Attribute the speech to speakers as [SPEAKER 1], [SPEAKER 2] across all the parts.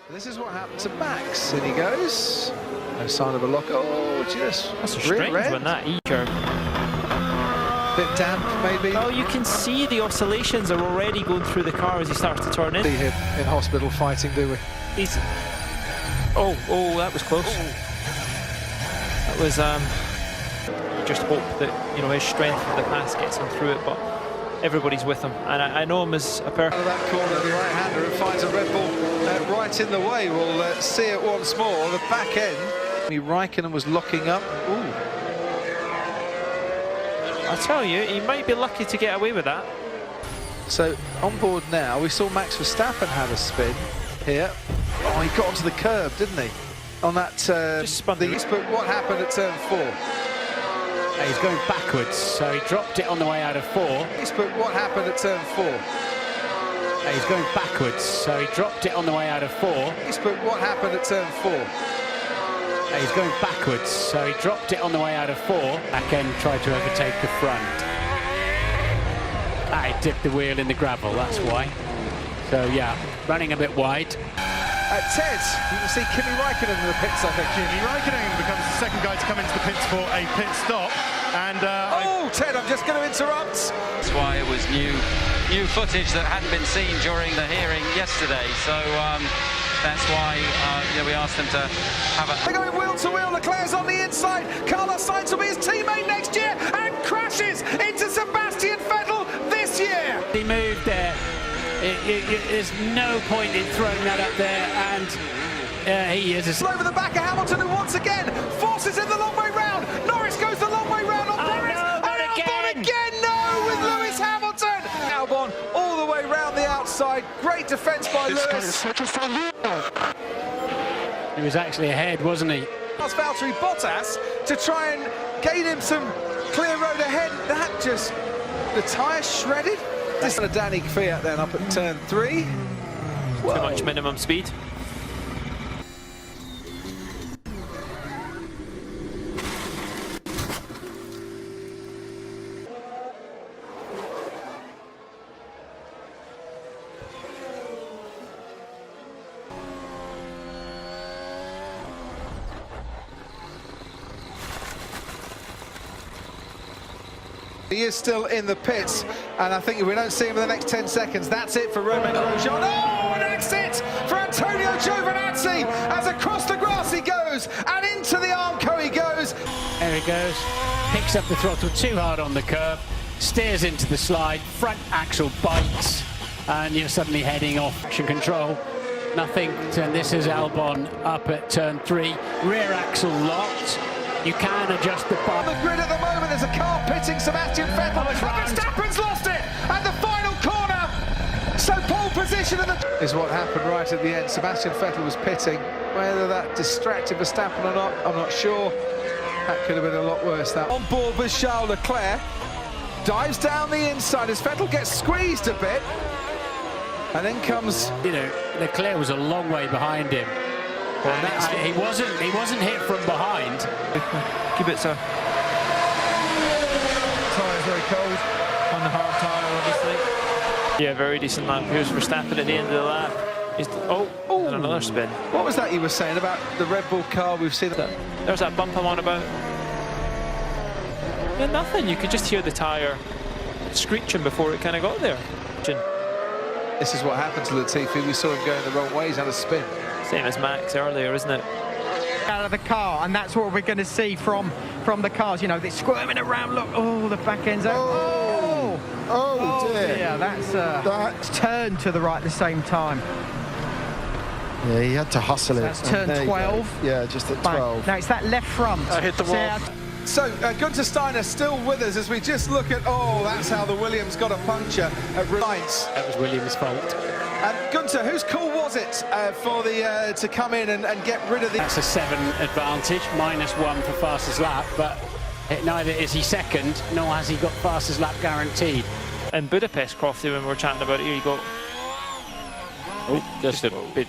[SPEAKER 1] This is what happened to Max. In he goes. No sign of a lock. Oh, just
[SPEAKER 2] that's a strange one, that E-curve.
[SPEAKER 1] Bit damp, maybe.
[SPEAKER 2] Oh, you can see the oscillations are already going through the car as he starts to turn in.
[SPEAKER 1] See him in hospital fighting, do we?
[SPEAKER 2] He's... Oh, that was close. That was, you just hope that, you know, his strength of the pass gets him through it, but everybody's with him. And I know him as a person.
[SPEAKER 1] Out of that corner, the right-hander who finds a Red Bull right in the way. We'll see it once more. The back end. Raikkonen was locking up. Ooh.
[SPEAKER 2] I tell you, he might be lucky to get away with that.
[SPEAKER 1] So on board now, we saw Max Verstappen have a spin here. Oh, he got onto the curb, didn't he? On that
[SPEAKER 2] just spun the
[SPEAKER 1] but what happened at turn 4?
[SPEAKER 3] He's going backwards, so he dropped it on the way out of 4.
[SPEAKER 1] But what happened at turn 4?
[SPEAKER 3] He's going backwards, so he dropped it on the way out of 4.
[SPEAKER 1] But what happened at turn 4?
[SPEAKER 3] He's going backwards, so he dropped it on the way out of 4. Back end tried to overtake the front. He dipped the wheel in the gravel, that's why. So yeah, running a bit wide.
[SPEAKER 1] Ted, you can see Kimi Raikkonen in the pits, I think.
[SPEAKER 4] Kimi Raikkonen becomes the second guy to come into the pits for a pit stop. And
[SPEAKER 1] Ted, I'm just going to interrupt.
[SPEAKER 5] That's why it was new footage that hadn't been seen during the hearing yesterday. So that's why we asked them to have a...
[SPEAKER 1] They're going wheel to wheel. Leclerc's on the inside. Carlos Sainz will be his teammate next year and crashes into Sebastian Vettel this year.
[SPEAKER 3] He moved there. There's no point in throwing that up there, and he is
[SPEAKER 1] over the back of Hamilton, who once again forces in the long way round. Norris goes the long way round on Perez, and Albon again, no, with Lewis Hamilton. Albon all the way round the outside. Great defence by Lewis.
[SPEAKER 3] He was actually ahead, wasn't he?
[SPEAKER 1] Asked Valtteri Bottas to try and gain him some clear road ahead. That just, the tyre shredded. This is a Danny Kvyat then up at turn 3.
[SPEAKER 2] Too much minimum speed.
[SPEAKER 1] He is still in the pits, and I think if we don't see him in the next 10 seconds, that's it for Romain Grosjean. Oh, an exit for Antonio Giovinazzi as across the grass he goes, and into the Armco he goes.
[SPEAKER 3] There he goes, picks up the throttle too hard on the curb, steers into the slide, front axle bites, and you're suddenly heading off traction control. Nothing, and this is Albon up at turn 3, rear axle locked. You can adjust the bar.
[SPEAKER 1] On the grid at the moment, there's a car pitting Sebastian Vettel. Verstappen's lost it at the final corner. So pole position in the... Is what happened right at the end. Sebastian Vettel was pitting. Whether that distracted Verstappen or not, I'm not sure. That could have been a lot worse. That on board with Charles Leclerc. Dives down the inside as Vettel gets squeezed a bit. And then comes...
[SPEAKER 3] You know, Leclerc was a long way behind him. He wasn't hit from behind.
[SPEAKER 2] Keep it, sir.
[SPEAKER 4] tyre's very cold.
[SPEAKER 2] On the hard tyre, obviously. Yeah, very decent lap. Here's Verstappen at the end of the lap. And another spin.
[SPEAKER 1] What was that you were saying about the Red Bull car? We've seen that.
[SPEAKER 2] There's that bump I'm on about. Yeah, nothing. You could just hear the tyre screeching before it kind of got there.
[SPEAKER 1] This is what happened to Latifi. We saw him going the wrong way. He's had a spin.
[SPEAKER 2] Same as Max earlier, isn't it?
[SPEAKER 6] Out of the car, and that's what we're going to see from the cars. You know, they're squirming around. Look, oh, the back end's out.
[SPEAKER 7] Oh dear.
[SPEAKER 6] That's turned to the right at the same time.
[SPEAKER 7] Yeah, he had to hustle it.
[SPEAKER 6] That's turn 12.
[SPEAKER 7] Yeah, just at 12.
[SPEAKER 6] Now it's that left front.
[SPEAKER 1] I hit the wall. So, Gunther Steiner still with us as we just look at, that's how the Williams got a puncture at Reliance.
[SPEAKER 3] That was Williams' fault.
[SPEAKER 1] Gunther, whose call was it for the to come in and get rid of the...
[SPEAKER 3] That's a 7 advantage, -1 for fastest lap, but neither is he second, nor has he got fastest lap guaranteed.
[SPEAKER 2] In Budapest, Crofty, when we were chatting about it here, you go...
[SPEAKER 8] just a bit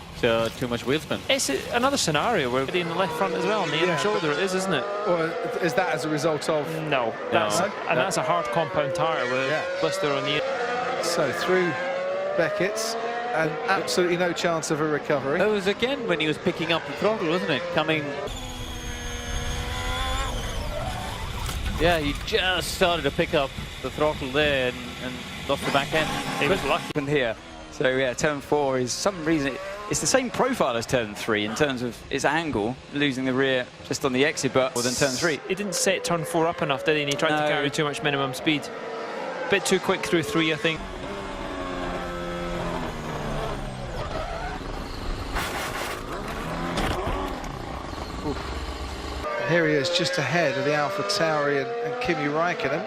[SPEAKER 8] too much wheel spin.
[SPEAKER 2] It's another scenario where in the left front as well, on the inner shoulder it is, isn't it?
[SPEAKER 1] Or is that as a result of...
[SPEAKER 2] No, that's a hard compound tyre with a blister on the...
[SPEAKER 1] So through Beckett's, and absolutely no chance of a recovery.
[SPEAKER 8] That was again when he was picking up the throttle, wasn't it? Coming. Yeah, he just started to pick up the throttle there and lost the back end.
[SPEAKER 5] He was lucky in here. So yeah, turn 4 is some reason it's the same profile as turn 3 in terms of its angle, losing the rear just on the exit, but more than turn 3.
[SPEAKER 2] He didn't set turn 4 up enough, did he? And he tried to carry too much minimum speed. A bit too quick through 3, I think.
[SPEAKER 1] Here he is, just ahead of the AlphaTauri and Kimi Räikkönen.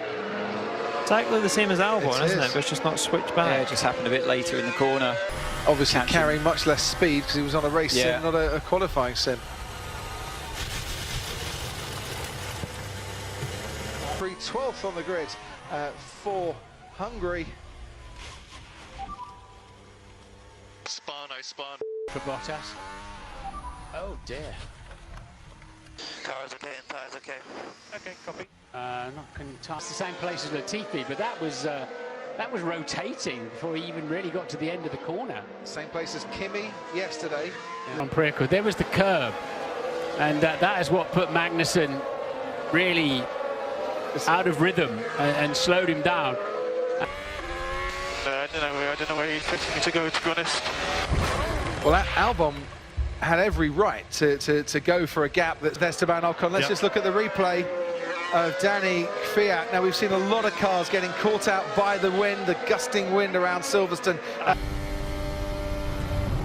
[SPEAKER 2] Exactly the same as Albon, isn't it? But it's just not switched back.
[SPEAKER 5] Yeah, it just happened a bit later in the corner.
[SPEAKER 1] Obviously carrying much less speed because he was on a race sim, not a qualifying sim. 12th on the grid for Hungary.
[SPEAKER 9] Spun.
[SPEAKER 3] For Bottas. Oh dear.
[SPEAKER 9] Car's okay and tires okay.
[SPEAKER 3] Okay, copy. Not going to the same place as Latifi, but that was rotating before he even really got to the end of the corner.
[SPEAKER 1] Same place as Kimi yesterday.
[SPEAKER 3] On Preco, there was the curb, and that is what put Magnussen really out of rhythm and slowed him down.
[SPEAKER 9] I don't know where he's expecting me to go, to be honest.
[SPEAKER 1] Well, Albon had every right to go for a gap that's Esteban Ocon. Let's just look at the replay of Danny Kvyat. Now, we've seen a lot of cars getting caught out by the wind, the gusting wind around Silverstone.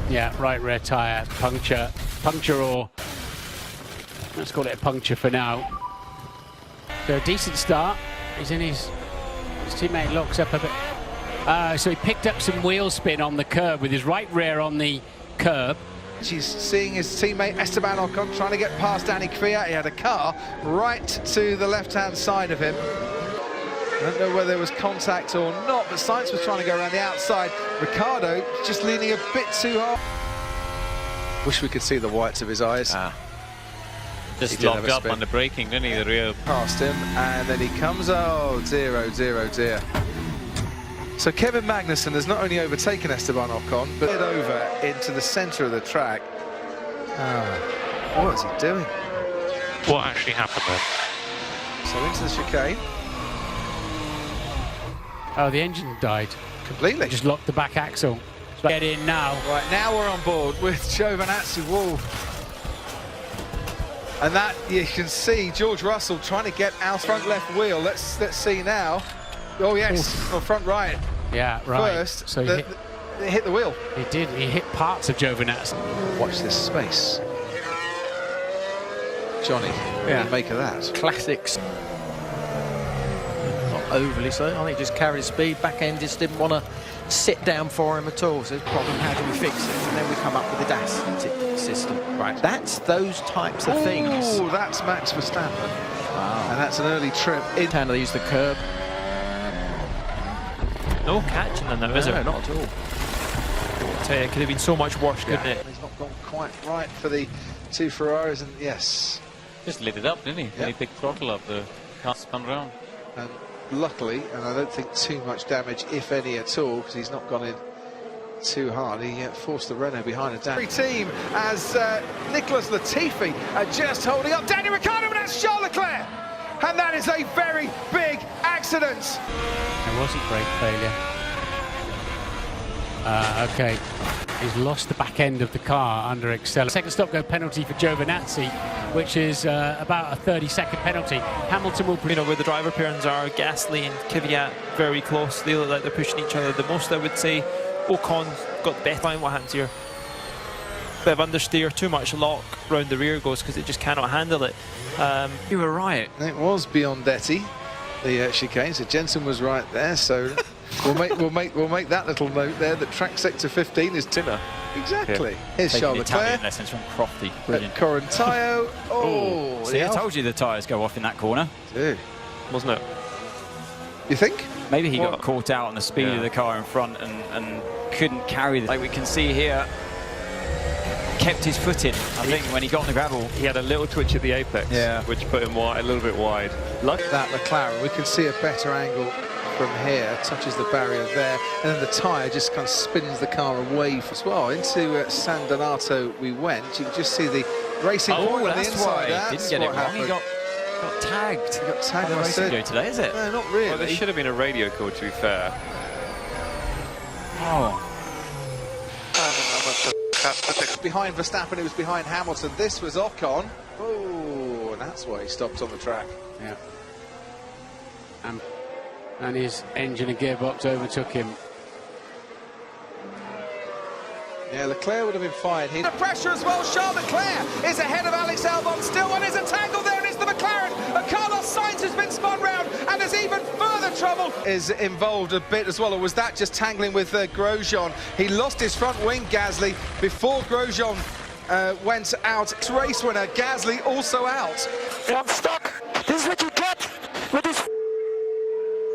[SPEAKER 3] Yeah, right rear tyre, puncture, or let's call it a puncture for now. So a decent start. He's in his teammate locks up a bit. So he picked up some wheel spin on the curb with his right rear on the curb.
[SPEAKER 1] He's seeing his teammate Esteban Ocon trying to get past Danny Kvyat. He had a car right to the left-hand side of him. I don't know whether there was contact or not, but Sainz was trying to go around the outside. Ricciardo just leaning a bit too hard. Wish we could see the whites of his eyes.
[SPEAKER 8] Just locked up on the braking, didn't he? The rear.
[SPEAKER 1] Past him, and then he comes, oh dear, dear. So Kevin Magnussen has not only overtaken Esteban Ocon, but over into the centre of the track. What is he doing?
[SPEAKER 9] What actually happened there?
[SPEAKER 1] So into the chicane.
[SPEAKER 3] Oh, the engine died.
[SPEAKER 1] Completely.
[SPEAKER 3] Just locked the back axle. Get in now.
[SPEAKER 1] Right, now we're on board with Giovinazzi. Whoa. And that, you can see George Russell trying to get our front left wheel. Let's see now. Oh yes, well, front right.
[SPEAKER 3] Yeah, right.
[SPEAKER 1] First,
[SPEAKER 3] so
[SPEAKER 1] it hit the wheel.
[SPEAKER 3] He did. He hit parts of Giovinazzi.
[SPEAKER 1] Watch this space. Johnny, what do you make of that?
[SPEAKER 10] Classics. Not overly so. I think he just carried speed. Back end just didn't want to sit down for him at all. So the problem, how do we fix it? And then we come up with the DAS system. Right. That's those types of things.
[SPEAKER 1] Oh, that's Max Verstappen. Wow. And that's an early trip.
[SPEAKER 10] How do they use the curb?
[SPEAKER 2] No catching in there, is there?
[SPEAKER 10] No, not at all.
[SPEAKER 2] I tell you, it could have been so much worse, couldn't it?
[SPEAKER 1] He's not gone quite right for the two Ferraris, and yes.
[SPEAKER 8] Just lit it up, didn't he?
[SPEAKER 1] Yep.
[SPEAKER 8] When he picked throttle up, the car spun round.
[SPEAKER 1] And luckily, and I don't think too much damage, if any at all, because he's not gone in too hard. He forced the Renault behind a down. Team as Nicholas Latifi just holding up Daniel Ricciardo, and that's Charles Leclerc. And that is a very big accident.
[SPEAKER 3] There wasn't brake failure. Okay, he's lost the back end of the car under acceleration. Second stop go penalty for Giovinazzi, which is about a 30-second penalty. Hamilton will...
[SPEAKER 2] You know, where the driver pairings are, Gasly and Kvyat very close. They look like they're pushing each other the most, I would say. Ocon got the best line. What happens here? Bit of understeer, too much lock round the rear goes because it just cannot handle it.
[SPEAKER 5] You were right.
[SPEAKER 1] It was Biondetti, the chicane. So Jensen was right there. So we'll make that little note there that track sector 15 is Tinner. Exactly. Yeah. Here's
[SPEAKER 5] Taking
[SPEAKER 1] Charles Leclerc.
[SPEAKER 5] Italian lessons from Crofty. Brilliant.
[SPEAKER 1] Corantaio. Oh,
[SPEAKER 5] see, I told you the tyres go off in that corner.
[SPEAKER 1] Dude,
[SPEAKER 2] wasn't it?
[SPEAKER 1] You think?
[SPEAKER 5] Maybe he got caught out on the speed of the car in front and couldn't carry it. Like we can see here, kept his foot in, I think, when he got on the gravel.
[SPEAKER 11] He had a little twitch at the apex, which put him a little bit wide.
[SPEAKER 1] Like that McLaren, we can see a better angle from here, touches the barrier there, and then the tyre just kind of spins the car away as well. Into San Donato we went. You can just see the racing point on the inside.
[SPEAKER 5] Didn't get it wrong. He got tagged.
[SPEAKER 1] He got tagged.
[SPEAKER 5] On the racing go today, is it?
[SPEAKER 1] No, not really.
[SPEAKER 11] Well, there should have been a radio call, to be fair.
[SPEAKER 5] Oh.
[SPEAKER 1] Behind Verstappen, it was behind Hamilton. This was Ocon. Oh, and that's why he stopped on the track.
[SPEAKER 3] Yeah. And his engine and gearbox overtook him.
[SPEAKER 1] Yeah, Leclerc would have been fine. The pressure as well. Charles Leclerc is ahead of Alex Albon still, and there's a tangle there, and it's the McLaren. Carlos Sainz has been spun round, and there's even further trouble. Is involved a bit as well, or was that just tangling with Grosjean? He lost his front wing, Gasly, before Grosjean went out. Race winner, Gasly, also out.
[SPEAKER 9] I'm stuck. This is what you get with this.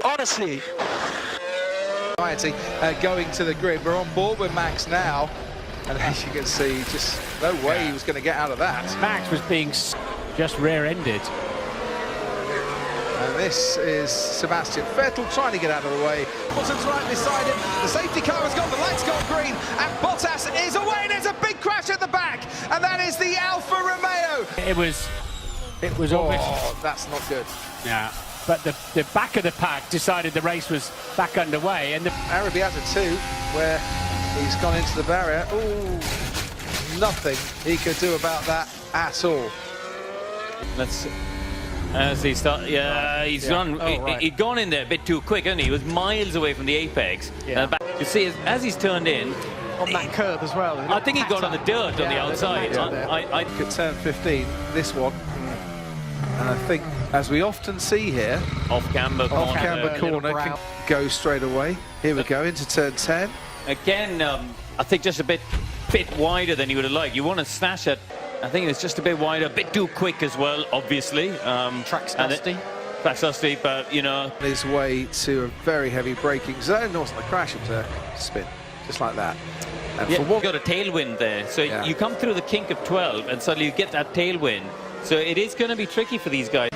[SPEAKER 9] Honestly.
[SPEAKER 1] Going to the grid. We're on board with Max now, and as you can see, just no way he was going to get out of that.
[SPEAKER 3] Max was being just rear-ended.
[SPEAKER 1] And this is Sebastian Vettel trying to get out of the way. Bottas right beside him. The safety car has gone, the lights gone green, and Bottas is away, and there's a big crash at the back, and that is the Alfa Romeo.
[SPEAKER 3] It was obvious.
[SPEAKER 1] Oh, that's not good.
[SPEAKER 3] Yeah. But the back of the pack decided the race was back underway, and the
[SPEAKER 1] Arrabbiata 2, where he's gone into the barrier. Ooh, nothing he could do about that at all.
[SPEAKER 8] Let's as he start. Yeah, he's gone. He'd gone in there a bit too quick, hadn't he? He was miles away from the apex.
[SPEAKER 3] Yeah.
[SPEAKER 8] You see, as he's turned in
[SPEAKER 6] on that curve as well.
[SPEAKER 8] I think he got on the dirt on the outside.
[SPEAKER 1] I could turn 15. This one. And I think, as we often see here,
[SPEAKER 8] off-camber
[SPEAKER 1] corner can go straight away. Here we go, into turn 10.
[SPEAKER 8] Again, I think just a bit wider than you would have liked. You want to snatch it. I think it's just a bit wider, a bit too quick as well, obviously.
[SPEAKER 10] Track's dusty.
[SPEAKER 8] Track's dusty, but, you know.
[SPEAKER 1] His way to a very heavy braking zone. Also, the crash of the spin, just like that. And
[SPEAKER 8] yeah, you got a tailwind there. So you come through the kink of 12, and suddenly you get that tailwind. So it is going to be tricky for these guys.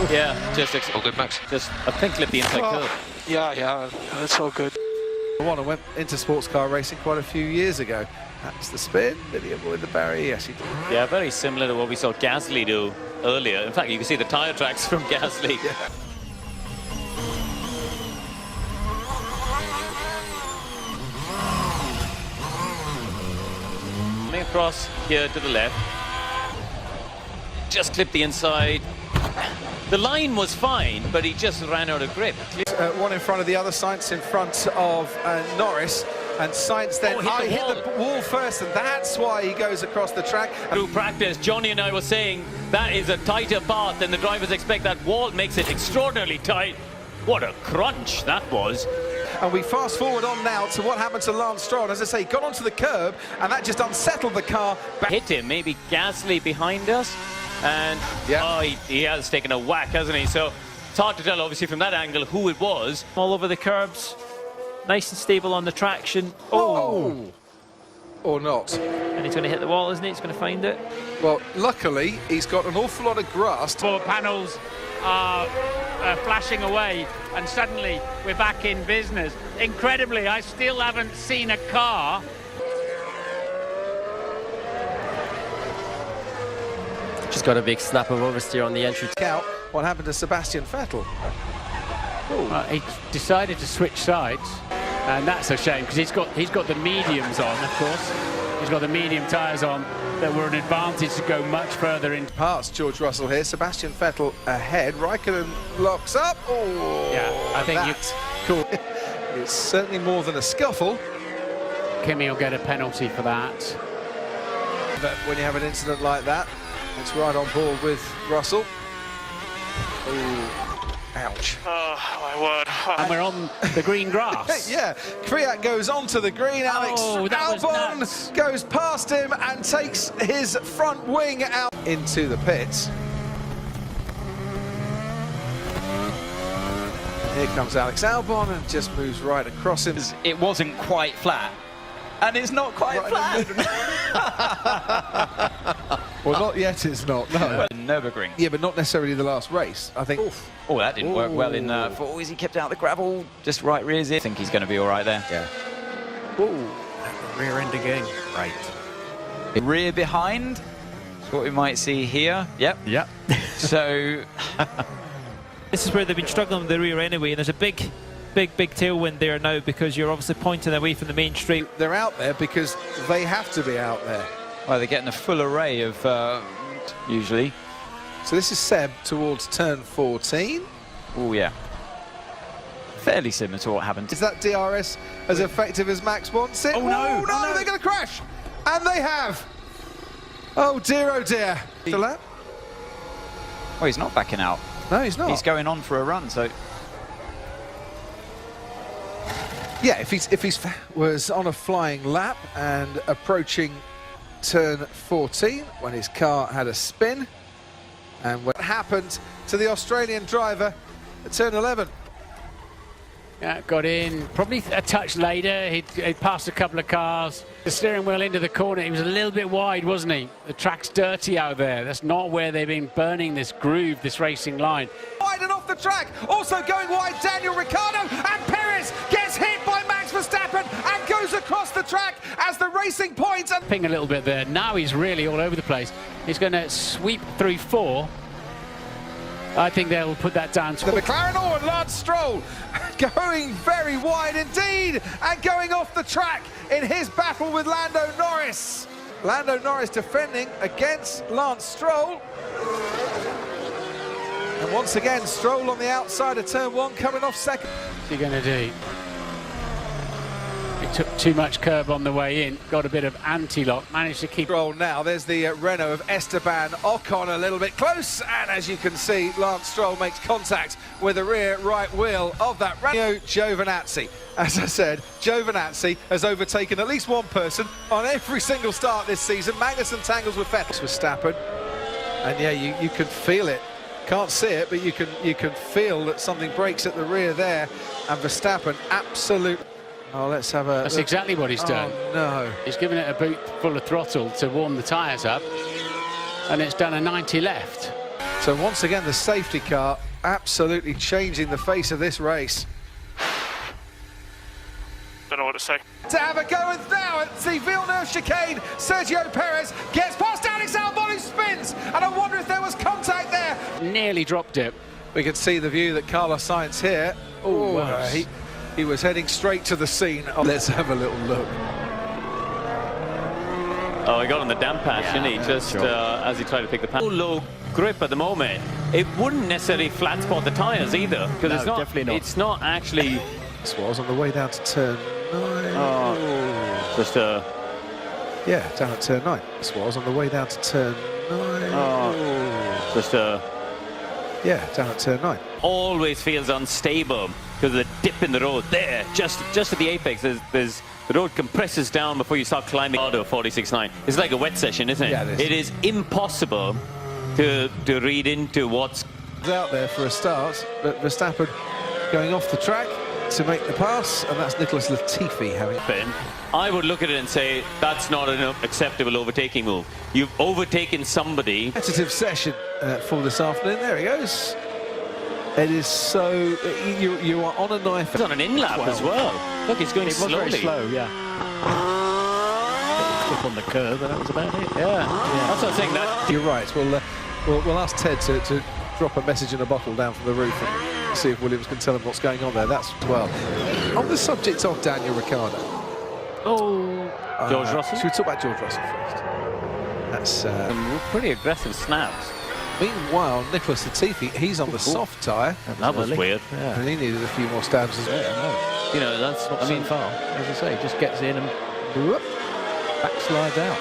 [SPEAKER 8] Yeah, just
[SPEAKER 11] all good, Max.
[SPEAKER 8] Just I think clip the inside curve.
[SPEAKER 9] Yeah, that's all good.
[SPEAKER 1] I went into sports car racing quite a few years ago. That's the spin. Did he avoid the barrier? Yes, he did.
[SPEAKER 8] Yeah, very similar to what we saw Gasly do earlier. In fact, you can see the tyre tracks from Gasly.
[SPEAKER 1] Yeah.
[SPEAKER 8] Coming across here to the left. Just clipped the inside. The line was fine, but he just ran out of grip.
[SPEAKER 1] One in front of the other, Sainz in front of Norris. And Sainz then hit the wall first, and that's why he goes across the track.
[SPEAKER 8] Through practice, Johnny and I were saying that is a tighter path than the drivers expect. That wall makes it extraordinarily tight. What a crunch that was.
[SPEAKER 1] And we fast forward on now to what happened to Lance Stroll. As I say, got onto the curb, and that just unsettled the car.
[SPEAKER 8] Hit him, maybe Gasly behind us. And he has taken a whack, hasn't he? So it's hard to tell, obviously, from that angle who it was.
[SPEAKER 2] All over the curbs, nice and stable on the traction.
[SPEAKER 1] Oh! Or not.
[SPEAKER 2] And he's going to hit the wall, isn't he? He's going to find it.
[SPEAKER 1] Well, luckily, he's got an awful lot of grass.
[SPEAKER 3] Four panels are flashing away, and suddenly we're back in business. Incredibly, I still haven't seen a car.
[SPEAKER 12] Just got a big snap of oversteer on the entry.
[SPEAKER 1] Out what happened to Sebastian Vettel?
[SPEAKER 3] He decided to switch sides, and that's a shame because he's got the mediums on, of course. He's got the medium tyres on that were an advantage to go much further in.
[SPEAKER 1] Past George Russell here, Sebastian Vettel ahead. Raikkonen locks up. Oh,
[SPEAKER 3] yeah, I think
[SPEAKER 1] that's cool. It's certainly more than a scuffle.
[SPEAKER 3] Kimi will get a penalty for that.
[SPEAKER 1] But when you have an incident like that, it's right on board with Russell. Ooh, ouch.
[SPEAKER 9] Oh, my word.
[SPEAKER 3] And we're on the green grass.
[SPEAKER 1] Yeah, Kvyat goes onto the green. Alex Albon goes past him and takes his front wing out into the pits. Here comes Alex Albon and just moves right across him.
[SPEAKER 5] It wasn't quite flat. And it's not quite flat.
[SPEAKER 1] Well, not yet, it's not, no.
[SPEAKER 5] Nürburgring.
[SPEAKER 1] Yeah, but not necessarily the last race, I think.
[SPEAKER 5] Oof. Oh, that didn't work well in for he kept out the gravel, just right rears it. I think he's going to be all right there.
[SPEAKER 1] Yeah.
[SPEAKER 10] Ooh, rear end again. Right.
[SPEAKER 5] Rear behind. That's what we might see here. Yep.
[SPEAKER 10] Yep.
[SPEAKER 5] So
[SPEAKER 2] this is where they've been struggling with the rear anyway, and there's a big tailwind there now because you're obviously pointing away from the main straight.
[SPEAKER 1] They're out there because they have to be out there.
[SPEAKER 5] well, they're getting a full array of usually.
[SPEAKER 1] So this is Seb towards turn 14.
[SPEAKER 5] Oh yeah. Fairly similar to what happened.
[SPEAKER 1] Is that DRS as effective as Max wants it?
[SPEAKER 5] Oh no!
[SPEAKER 1] Oh, no, they're going to crash! And they have! Oh dear, oh dear. The lap?
[SPEAKER 5] Oh, he's not backing out.
[SPEAKER 1] No, he's not.
[SPEAKER 5] He's going on for a run, so...
[SPEAKER 1] Yeah, if he's was on a flying lap and approaching turn 14 when his car had a spin, and what happened to the Australian driver at turn 11.
[SPEAKER 3] Yeah, got in probably a touch later. He'd passed a couple of cars. The steering wheel into the corner. He was a little bit wide, wasn't he? The track's dirty out there. That's not where they've been burning this groove, this racing line.
[SPEAKER 1] Wide and off the track. Also going wide, Daniel Ricciardo, and Perez gets hit by Max Verstappen and goes across the track as the Racing Point. And
[SPEAKER 3] Ping a little bit there. Now he's really all over the place. He's going to sweep through 4. I think they'll put that down to
[SPEAKER 1] the McLaren and Lance Stroll going very wide indeed and going off the track in his battle with Lando Norris. Lando Norris defending against Lance Stroll. And once again, Stroll on the outside of turn 1 coming off second.
[SPEAKER 3] What's he going to do? He took too much curb on the way in, got a bit of anti-lock, managed to keep...
[SPEAKER 1] Roll now, there's the Renault of Esteban Ocon a little bit close, and as you can see, Lance Stroll makes contact with the rear right wheel of that Renault Giovinazzi. As I said, Giovinazzi has overtaken at least one person on every single start this season. Magnussen tangles with Vettel. Verstappen, and yeah, you can feel it. Can't see it, but you can feel that something breaks at the rear there, and Verstappen absolutely... Oh, let's have a...
[SPEAKER 3] That's exactly what he's done.
[SPEAKER 1] Oh, no.
[SPEAKER 3] He's given it a boot full of throttle to warm the tyres up, and it's done a 90 left.
[SPEAKER 1] So once again, the safety car absolutely changing the face of this race.
[SPEAKER 13] Don't know what to say.
[SPEAKER 1] To have a go and now at the Villeneuve chicane, Sergio Perez gets past Alex Albon, who spins, and I wonder if there was contact there.
[SPEAKER 3] Nearly dropped it.
[SPEAKER 1] We can see the view that Carlos Sainz here. He was heading straight to the scene. Oh, let's have a little look.
[SPEAKER 8] Oh, he got on the damp patch, didn't he? Just as he tried to pick the patch. Low grip at the moment. It wouldn't necessarily flat spot the tyres either, because it's not.
[SPEAKER 10] Definitely not.
[SPEAKER 8] It's not actually.
[SPEAKER 1] This was on the way down to turn 9.
[SPEAKER 8] Oh, just
[SPEAKER 1] yeah, down at turn 9. This was on the way down to turn 9.
[SPEAKER 8] Oh, just
[SPEAKER 1] yeah, down at turn 9.
[SPEAKER 8] Always feels unstable because of the dip in the road there, just at the apex. There's the road compresses down before you start climbing. Auto 46.9. It's like a wet session, isn't it?
[SPEAKER 1] Yeah, it is.
[SPEAKER 8] It is impossible to read into what's
[SPEAKER 1] out there for a start, but Verstappen going off the track to make the pass, and that's Nicholas Latifi having
[SPEAKER 8] been. I would look at it and say that's not an acceptable overtaking move. You've overtaken somebody.
[SPEAKER 1] Competitive session for this afternoon. There he goes. It is so you are on a knife.
[SPEAKER 8] He's on an in-lap as well. Look, he's going slowly.
[SPEAKER 10] Very slow, yeah. Clip on the curb, but that was about it.
[SPEAKER 8] Yeah. That's what I'm saying. That
[SPEAKER 1] you're right. We'll ask Ted to drop a message in a bottle down from the roof and see if Williams can tell him what's going on there. That's 12. On the subject of Daniel Ricciardo.
[SPEAKER 8] George Russell.
[SPEAKER 1] Should we talk about George Russell first? That's
[SPEAKER 8] some pretty aggressive snaps.
[SPEAKER 1] Meanwhile, Nicholas Latifi, he's on the soft tyre.
[SPEAKER 8] That was weird.
[SPEAKER 1] Yeah. And he needed a few more stabs as well.
[SPEAKER 10] Yeah,
[SPEAKER 8] you know, that's
[SPEAKER 10] not so far. As I say, just gets in and backslides out.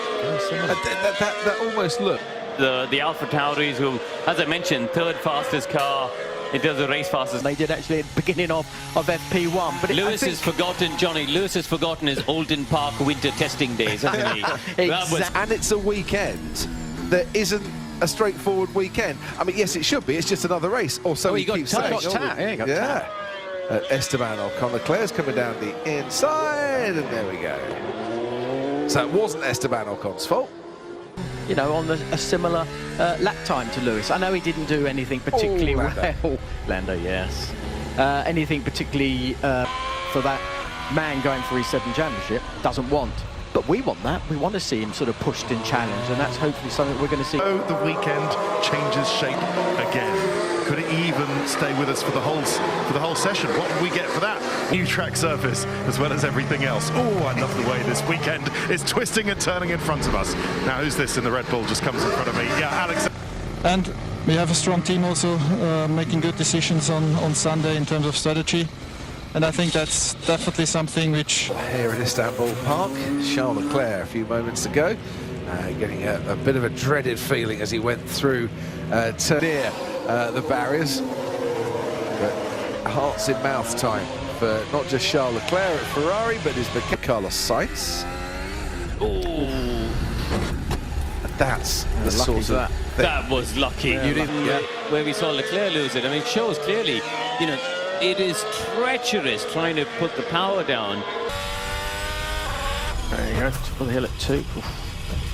[SPEAKER 1] That almost looked.
[SPEAKER 8] The Alpha Tauris, who, as I mentioned, third fastest car. It does the race fastest.
[SPEAKER 10] They did actually at the beginning of FP1. But
[SPEAKER 8] Lewis has forgotten, Johnny. Lewis has forgotten his Oldham Park winter testing days, hasn't he?
[SPEAKER 1] And it's a weekend that isn't a straightforward weekend. I mean, yes, it should be. It's just another race. Or so he keeps saying. Esteban Ocon. Leclerc's coming down the inside, and there we go. So it wasn't Esteban Ocon's fault.
[SPEAKER 10] You know, on a similar lap time to Lewis. I know he didn't do anything particularly well. Lando, yes. Anything particularly for that man going for his 7th championship, doesn't want. But we want that. We want to see him sort of pushed and challenged, and that's hopefully something we're going to see.
[SPEAKER 4] So the weekend changes shape again. Could it even stay with us for the whole session? What do we get for that? New track surface, as well as everything else. Oh, I love the way this weekend is twisting and turning in front of us. Now, who's this in the Red Bull just comes in front of me? Yeah, Alex.
[SPEAKER 13] And we have a strong team also making good decisions on Sunday in terms of strategy. And I think that's definitely something which...
[SPEAKER 1] Here in Istanbul Park, Charles Leclerc a few moments ago, getting a bit of a dreaded feeling as he went through to near the barriers. But hearts in mouth time for not just Charles Leclerc at Ferrari, but his Carlos Sainz.
[SPEAKER 8] Ooh.
[SPEAKER 1] That's the sort of thing.
[SPEAKER 8] That was lucky.
[SPEAKER 1] You didn't get
[SPEAKER 8] where we saw Leclerc lose it. I mean, it shows clearly, you know, it is treacherous trying to put the power down.
[SPEAKER 10] There you go, top of the hill at 2.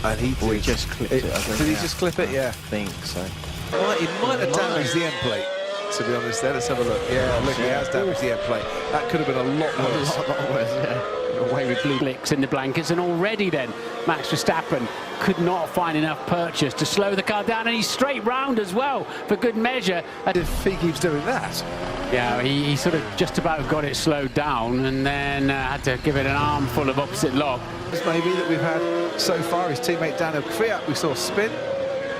[SPEAKER 1] And he
[SPEAKER 10] just clipped it. I think,
[SPEAKER 1] did he just clip it? Yeah.
[SPEAKER 10] I think so.
[SPEAKER 1] Well, he might have damaged the end plate, to be honest. There, let's have a look. Yeah, look, he has damaged the end plate. That could have been a lot worse.
[SPEAKER 10] A lot worse, yeah.
[SPEAKER 3] Away with blue flicks in the blankets, and already then Max Verstappen could not find enough purchase to slow the car down, and he's straight round as well for good measure.
[SPEAKER 1] If he keeps doing that,
[SPEAKER 3] yeah, he sort of just about got it slowed down, and then had to give it an armful of opposite lock.
[SPEAKER 1] Maybe that we've had so far his teammate Daniel Kvyat, we saw spin,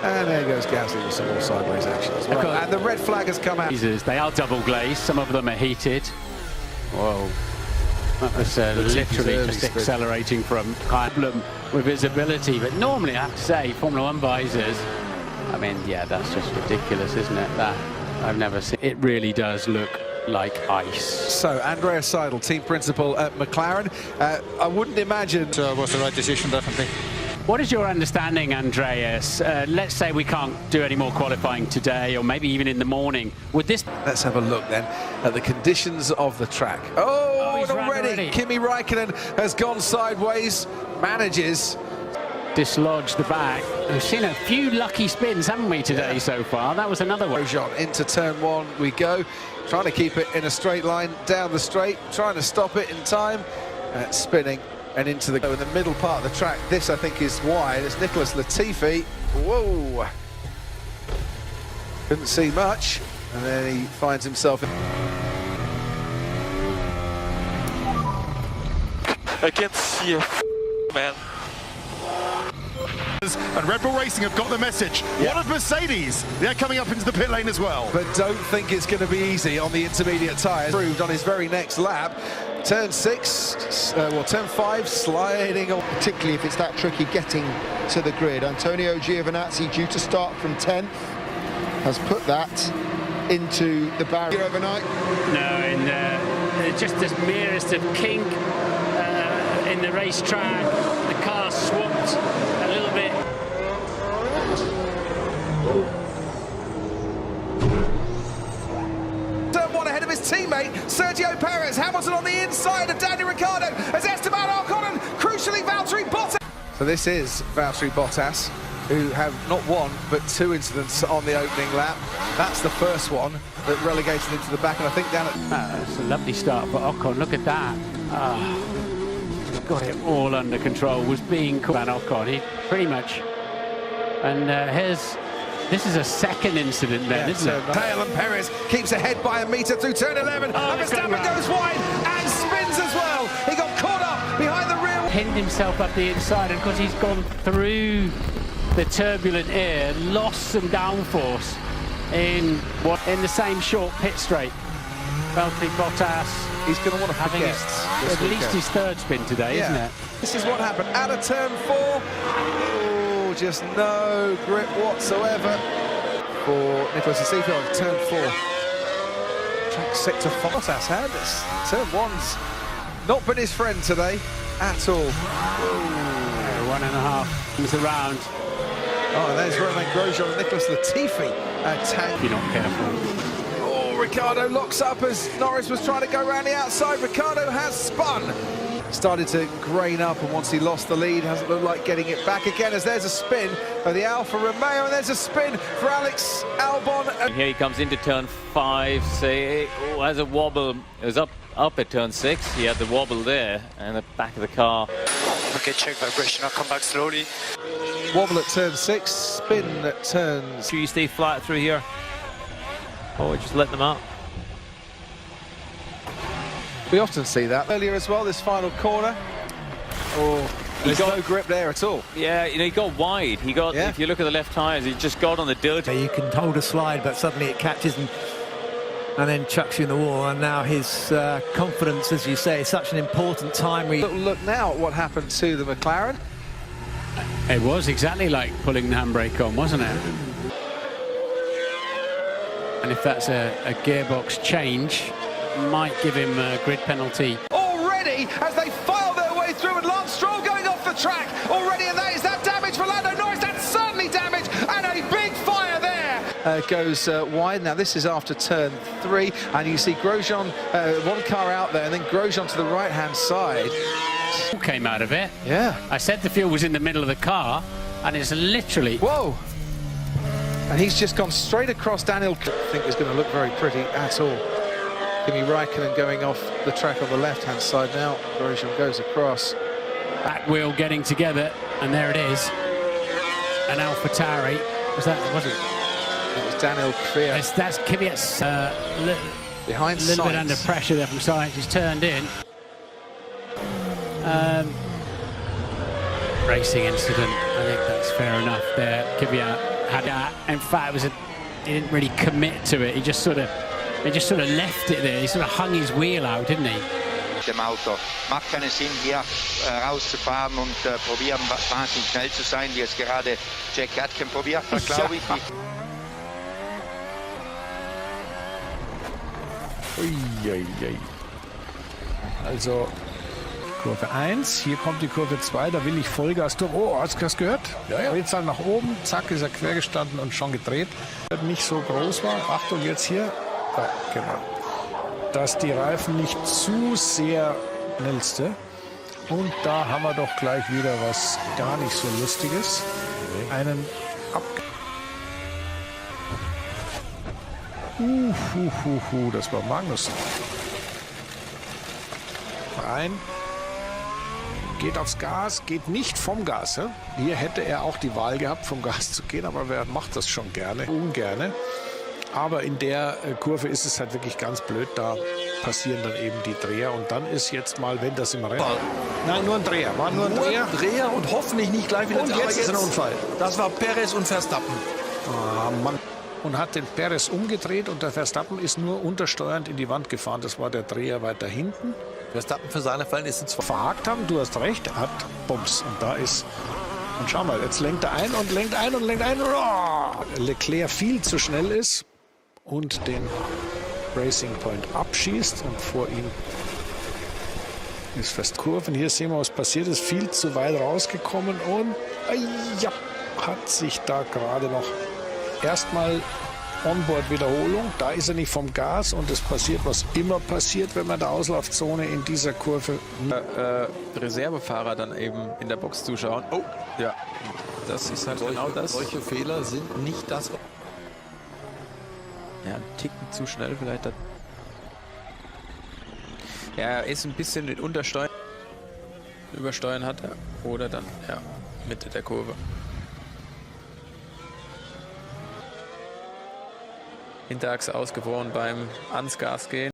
[SPEAKER 1] and there goes Gasly with some more sideways action as well. And the red flag has come out.
[SPEAKER 3] They are double glazed, some of them are heated. Whoa. That was literally just accelerating from problem with visibility. But normally, I have to say, Formula 1 visors, I mean, yeah, that's just ridiculous, isn't it? That I've never seen. It really does look like ice.
[SPEAKER 1] So, Andreas Seidel, team principal at McLaren. I wouldn't imagine...
[SPEAKER 13] it was the right decision, definitely.
[SPEAKER 3] What is your understanding, Andreas? Let's say we can't do any more qualifying today, or maybe even in the morning. Would this...
[SPEAKER 1] Let's have a look then at the conditions of the track. Oh, and already Kimi Räikkönen has gone sideways, manages...
[SPEAKER 3] dislodge the back. We've seen a few lucky spins, haven't we, today so far? That was another one.
[SPEAKER 1] Into turn 1 we go, trying to keep it in a straight line down the straight, trying to stop it in time, spinning. And into the in the middle part of the track. This, I think, is wide. It's Nicholas Latifi. Whoa! Couldn't see much, and then he finds himself in...
[SPEAKER 14] I can't see a man.
[SPEAKER 4] And Red Bull Racing have got the message.
[SPEAKER 1] Yeah.
[SPEAKER 4] What of Mercedes? They're coming up into the pit lane as well.
[SPEAKER 1] But don't think it's going to be easy on the intermediate tyres. Proved on his very next lap. Turn 6, turn 5, sliding on.
[SPEAKER 7] Particularly if it's that tricky getting to the grid. Antonio Giovinazzi, due to start from 10th, has put that into the barrier overnight.
[SPEAKER 3] No, and just the merest of kink in the racetrack. The car swapped a little bit.
[SPEAKER 1] Turn 1 ahead of his teammate, Sergio Perez. Hamilton on the inside of Daniel Ricciardo as Esteban Ocon and, crucially, Valtteri Bottas. So this is Valtteri Bottas, who have not one, but 2 incidents on the opening lap. That's the first one that relegated him to the back, and I think down at...
[SPEAKER 3] It's a lovely start for Ocon. Look at that. Got it all under control. Was being caught by Ocon. He pretty much... And this is a second incident then, isn't it?
[SPEAKER 1] Tail and Perez keeps ahead by a metre through turn 11. And Verstappen goes wide and spins as well. He got caught up behind the rear.
[SPEAKER 3] Pinned himself up the inside, and because he's gone through the turbulent air, lost some downforce in the same short pit straight. Valtteri Bottas,
[SPEAKER 1] he's going to want to
[SPEAKER 3] having at least his 3rd spin today, isn't it?
[SPEAKER 1] This is what happened out of turn 4. Oh, just no grip whatsoever for Nicholas Latifi on turn 4. Track sector Bottas had this. Turn 1's not been his friend today at all.
[SPEAKER 3] 1.5 is around.
[SPEAKER 1] Oh, and there's Romain Grosjean and Nicholas Latifi tank.
[SPEAKER 3] If you're not careful.
[SPEAKER 1] Oh, Ricciardo locks up as Norris was trying to go around the outside. Ricciardo has spun. started to grain up, and once he lost the lead, hasn't looked like getting it back again, as there's a spin for the Alfa Romeo, and there's a spin for Alex Albon.
[SPEAKER 8] And here he comes into turn 5, has a wobble. It was up at turn 6, he had the wobble there, and the back of the car.
[SPEAKER 14] Okay, check vibration, I'll come back slowly.
[SPEAKER 1] Wobble at turn 6, spin at turns.
[SPEAKER 2] Sure you stay flat through here. Oh, just let them out.
[SPEAKER 1] We often see that earlier as well, this final corner. Oh, there's no grip there at all.
[SPEAKER 8] Yeah, you know, he got wide. He got, if you look at the left tyres, he just got on the dirt.
[SPEAKER 15] You can hold a slide, but suddenly it catches and then chucks you in the wall. And now his confidence, as you say, is such an important time.
[SPEAKER 1] Look now at what happened to the McLaren.
[SPEAKER 3] It was exactly like pulling the handbrake on, wasn't it? And if that's a gearbox change, might give him a grid penalty.
[SPEAKER 1] Already, as they file their way through, and Lance Stroll going off the track already, and that is that damage for Lando Norris. That's certainly damage, and a big fire there. Goes wide. Now this is after turn 3, and you see Grosjean, one car out there, and then Grosjean to the right-hand side.
[SPEAKER 3] Came out of it.
[SPEAKER 1] Yeah.
[SPEAKER 3] I said the fuel was in the middle of the car, and it's literally...
[SPEAKER 1] Whoa! And he's just gone straight across Daniel. I think is going to look very pretty at all. Kimi Raikkonen going off the track on the left-hand side now. Grosjean goes across.
[SPEAKER 3] Back wheel getting together, and there it is. An AlphaTauri. Wasn't it?
[SPEAKER 1] It was Daniel Kvyat.
[SPEAKER 3] That's Kvyat's
[SPEAKER 1] behind
[SPEAKER 3] a little
[SPEAKER 1] Sainz.
[SPEAKER 3] bit under pressure there from Sainz. He's turned in. Racing incident. I think that's fair enough there. Kvyat had that. In fact, he didn't really commit to it. He just sort of left it there. He sort of hung his wheel out, didn't he?
[SPEAKER 16] Dem Auto. Macht keinen Sinn, hier rauszufahren und probieren, wahnsinnig schnell zu sein, wie es gerade J.W.G probiert hat, glaube ich.
[SPEAKER 17] Uiuiui. Also Kurve 1, hier kommt die Kurve 2, da will ich Vollgas durch. Oh, hast du das gehört? Ja. Jetzt dann nach oben, zack, ist er quer gestanden und schon gedreht. Nicht so groß war. Achtung, jetzt hier. Ja, genau. Dass die Reifen nicht zu sehr schnellste. Und da haben wir doch gleich wieder was gar nicht so Lustiges. Einen Ab... das war Magnus. Rein. Geht aufs Gas, geht nicht vom Gas. Ja? Hier hätte er auch die Wahl gehabt, vom Gas zu gehen, aber wer macht das schon gerne? Ungerne. Aber in der Kurve ist es halt wirklich ganz blöd, da passieren dann eben die Dreher. Und dann ist jetzt mal, wenn das im Rennen... Nein, nur ein Dreher. War nur ein Dreher.
[SPEAKER 15] Dreher und hoffentlich nicht gleich wieder...
[SPEAKER 17] Und jetzt ist ein Unfall.
[SPEAKER 15] Das war Perez und Verstappen.
[SPEAKER 17] Ah, Mann. Und hat den Perez umgedreht und der Verstappen ist nur untersteuernd in die Wand gefahren. Das war der Dreher weiter hinten.
[SPEAKER 15] Verstappen für seine Verhältnisse zwar
[SPEAKER 17] verhakt haben, du hast recht, hat Bums. Und da ist... Und schau mal, jetzt lenkt er ein und lenkt ein und lenkt ein. Oh! Leclerc viel zu schnell ist und den Racing Point abschießt und vor ihm ist fest Kurven. Hier sehen wir, was passiert ist. Viel zu weit rausgekommen und ja, hat sich da gerade noch erstmal Onboard-Wiederholung. Da ist er nicht vom Gas und es passiert, was immer passiert, wenn man der Auslaufzone in dieser Kurve...
[SPEAKER 10] Reservefahrer dann eben in der Box zuschauen. Oh, ja, das ist halt genau das.
[SPEAKER 15] Solche Fehler sind nicht das...
[SPEAKER 10] Ja, ein Ticken zu schnell vielleicht. Ja, er ist ein bisschen mit Untersteuern. Übersteuern hat er. Oder dann, ja, Mitte der Kurve. Hinterachse ausgebrochen beim ans Gas gehen.